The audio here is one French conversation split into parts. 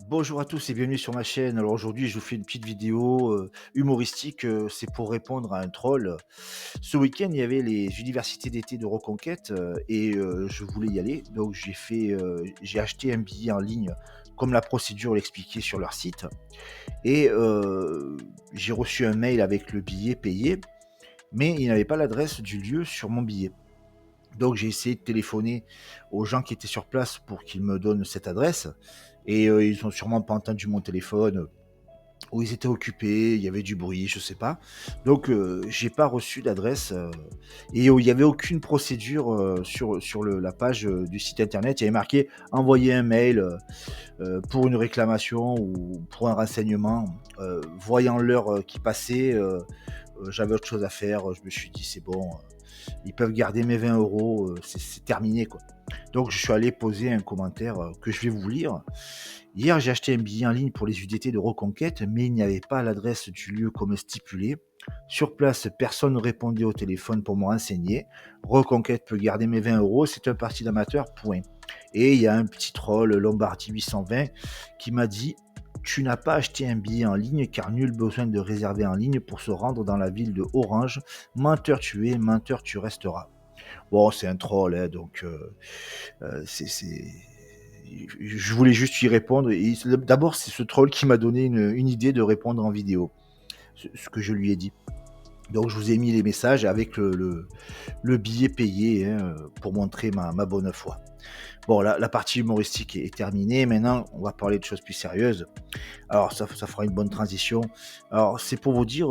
Bonjour à tous et bienvenue sur ma chaîne. Alors aujourd'hui, je vous fais une petite vidéo humoristique. C'est pour répondre à un troll. Ce week-end, il y avait les universités d'été de Reconquête et je voulais y aller. Donc j'ai acheté un billet en ligne comme la procédure l'expliquait sur leur site. Et j'ai reçu un mail avec le billet payé, mais il n'avait pas l'adresse du lieu sur mon billet. Donc j'ai essayé de téléphoner aux gens qui étaient sur place pour qu'ils me donnent cette adresse. Et ils ont sûrement pas entendu mon téléphone, ou ils étaient occupés, il y avait du bruit, je sais pas. Donc j'ai pas reçu d'adresse, et il y avait aucune procédure, sur la page, du site internet. Il y avait marqué: «Envoyer un mail, pour une réclamation ou pour un renseignement». Voyant l'heure, qui passait, j'avais autre chose à faire, je me suis dit: «C'est bon, ils peuvent garder mes 20 €, c'est terminé, quoi». Donc je suis allé poser un commentaire, que je vais vous lire. Hier, j'ai acheté un billet en ligne pour les UDT de Reconquête, mais il n'y avait pas l'adresse du lieu comme stipulé. Sur place, personne ne répondait au téléphone pour me renseigner. Reconquête peut garder mes 20 €, c'est un parti d'amateur, point. Et il y a un petit troll, Lombardi 820, qui m'a dit: «Tu n'as pas acheté un billet en ligne car nul besoin de réserver en ligne pour se rendre dans la ville de Orange. Menteur tu es, menteur tu resteras». Bon, c'est un troll, hein, c'est je voulais juste lui répondre et d'abord, c'est ce troll qui m'a donné une idée de répondre en vidéo, ce que je lui ai dit. Donc je vous ai mis les messages avec le billet payé, hein, pour montrer ma bonne foi. Bon, la partie humoristique est terminée. Maintenant, on va parler de choses plus sérieuses. Alors ça fera une bonne transition. Alors c'est pour vous dire,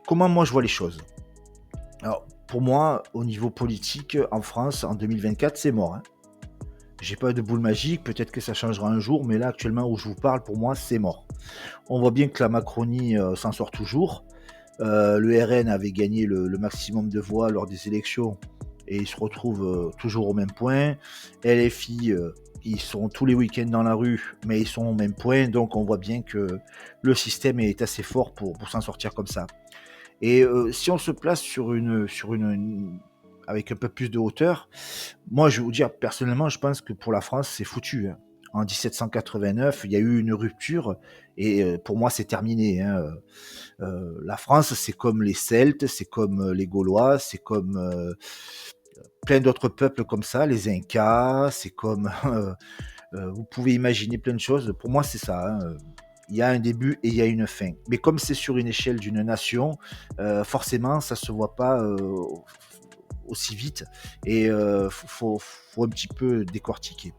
comment moi je vois les choses. Alors pour moi, au niveau politique, en France, en 2024, c'est mort, hein. J'ai pas de boule magique, peut-être que ça changera un jour, mais là, actuellement, où je vous parle, pour moi, c'est mort. On voit bien que la Macronie, s'en sort toujours. Le RN avait gagné le maximum de voix lors des élections et il se retrouve, toujours au même point. LFI, ils sont tous les week-ends dans la rue, mais ils sont au même point, donc on voit bien que le système est assez fort pour s'en sortir comme ça. Et si on se place sur une avec un peu plus de hauteur, moi, je vais vous dire, personnellement, je pense que pour la France, c'est foutu, hein. En 1789, il y a eu une rupture et pour moi, c'est terminé, hein. La France, c'est comme les Celtes, c'est comme, les Gaulois, c'est comme, plein d'autres peuples comme ça, les Incas, c'est comme, vous pouvez imaginer plein de choses. Pour moi, c'est ça, hein, il y a un début et il y a une fin. Mais comme c'est sur une échelle d'une nation, forcément, ça se voit pas, aussi vite et faut un petit peu décortiquer.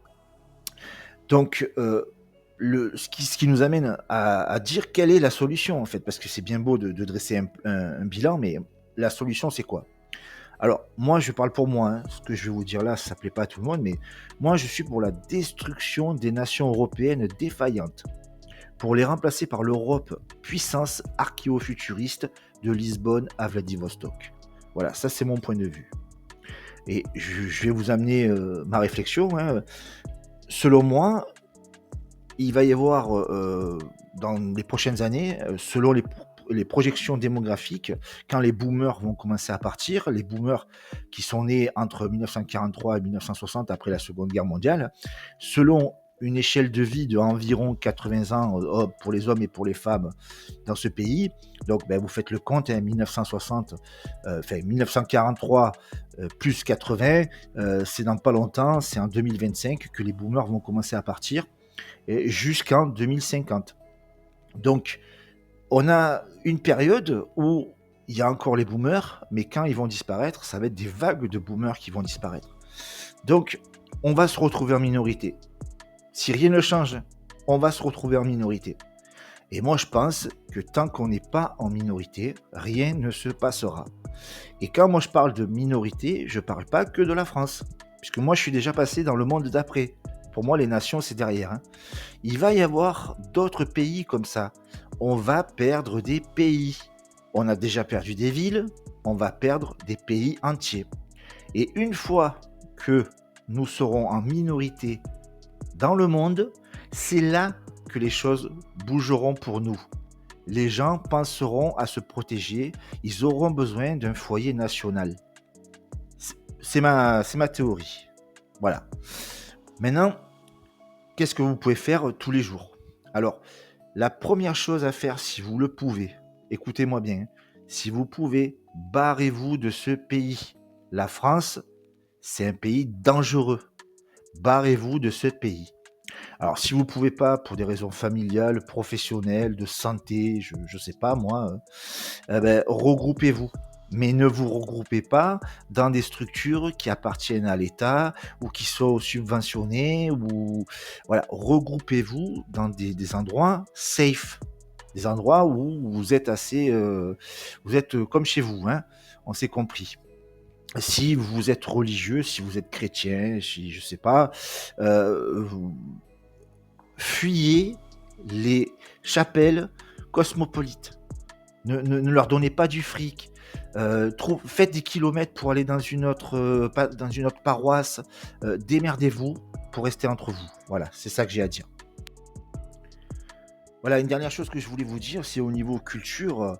Donc, ce qui nous amène à dire quelle est la solution, en fait, parce que c'est bien beau de dresser un bilan, mais la solution, c'est quoi? Alors, moi, je parle pour moi, hein, ce que je vais vous dire là, ça plaît pas à tout le monde, mais moi, je suis pour la destruction des nations européennes défaillantes, pour les remplacer par l'Europe puissance archéofuturiste de Lisbonne à Vladivostok. Voilà, ça, c'est mon point de vue. Et je vais vous amener, ma réflexion, hein. Selon moi, il va y avoir, dans les prochaines années, selon les projections démographiques, quand les boomers vont commencer à partir, les boomers qui sont nés entre 1943 et 1960 après la Seconde Guerre mondiale, selon une échelle de vie d'environ 80 ans, pour les hommes et pour les femmes dans ce pays. Donc, vous faites le compte, hein, 1960, enfin 1943, plus 80, c'est dans pas longtemps, c'est en 2025 que les boomers vont commencer à partir et jusqu'en 2050. Donc, on a une période où il y a encore les boomers, mais quand ils vont disparaître, ça va être des vagues de boomers qui vont disparaître. Donc, on va se retrouver en minorité. Si rien ne change, on va se retrouver en minorité. Et moi, je pense que tant qu'on n'est pas en minorité, rien ne se passera. Et quand moi je parle de minorité, je ne parle pas que de la France. Puisque moi, je suis déjà passé dans le monde d'après. Pour moi, les nations, c'est derrière, hein. Il va y avoir d'autres pays comme ça. On va perdre des pays. On a déjà perdu des villes, on va perdre des pays entiers. Et une fois que nous serons en minorité dans le monde, c'est là que les choses bougeront pour nous. Les gens penseront à se protéger, ils auront besoin d'un foyer national. C'est ma théorie. Voilà. Maintenant, qu'est-ce que vous pouvez faire tous les jours? Alors, la première chose à faire, si vous le pouvez, écoutez-moi bien, hein, si vous pouvez, barrez-vous de ce pays. La France, c'est un pays dangereux. Barrez-vous de ce pays. Alors, si vous pouvez pas, pour des raisons familiales, professionnelles, de santé, je sais pas moi, regroupez-vous. Mais ne vous regroupez pas dans des structures qui appartiennent à l'État ou qui sont subventionnées ou voilà, regroupez-vous dans des endroits safe, des endroits où vous êtes assez, vous êtes comme chez vous, hein, on s'est compris. Si vous êtes religieux, si vous êtes chrétien, si je sais pas, vous fuyez les chapelles cosmopolites. Ne leur donnez pas du fric. Faites des kilomètres pour aller dans dans une autre paroisse. Démerdez-vous pour rester entre vous. Voilà, c'est ça que j'ai à dire. Voilà, une dernière chose que je voulais vous dire, c'est au niveau culture.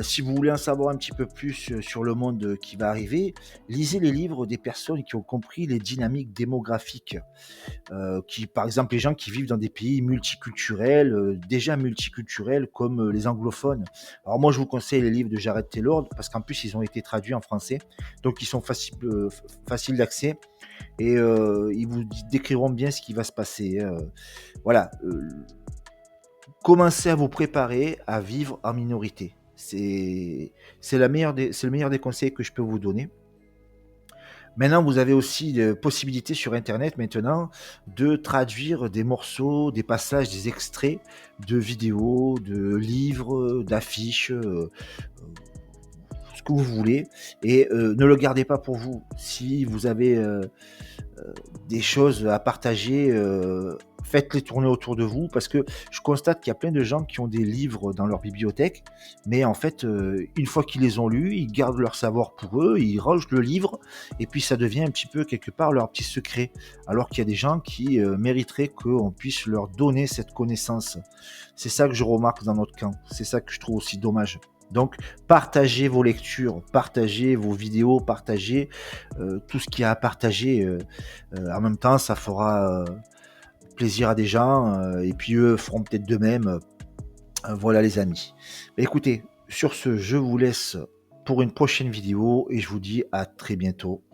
Si vous voulez en savoir un petit peu plus sur le monde qui va arriver, lisez les livres des personnes qui ont compris les dynamiques démographiques. Par exemple, les gens qui vivent dans des pays multiculturels, déjà multiculturels comme les anglophones. Alors moi, je vous conseille les livres de Jared Taylor parce qu'en plus, ils ont été traduits en français, donc ils sont faciles d'accès et ils vous décriront bien ce qui va se passer. Voilà, commencez à vous préparer à vivre en minorité. C'est le meilleur des conseils que je peux vous donner. Maintenant, vous avez aussi possibilité sur Internet maintenant de traduire des morceaux, des passages, des extraits de vidéos, de livres, d'affiches, ce que vous voulez. Et ne le gardez pas pour vous. Si vous avez des choses à partager, faites-les tourner autour de vous parce que je constate qu'il y a plein de gens qui ont des livres dans leur bibliothèque, mais en fait, une fois qu'ils les ont lus, ils gardent leur savoir pour eux, ils rangent le livre et puis ça devient un petit peu quelque part leur petit secret. Alors qu'il y a des gens qui mériteraient qu'on puisse leur donner cette connaissance. C'est ça que je remarque dans notre camp. C'est ça que je trouve aussi dommage. Donc, partagez vos lectures, partagez vos vidéos, partagez tout ce qu'il y a à partager. En même temps, ça fera plaisir à des gens et puis eux feront peut-être de même. Voilà les amis. Écoutez, sur ce, je vous laisse pour une prochaine vidéo et je vous dis à très bientôt.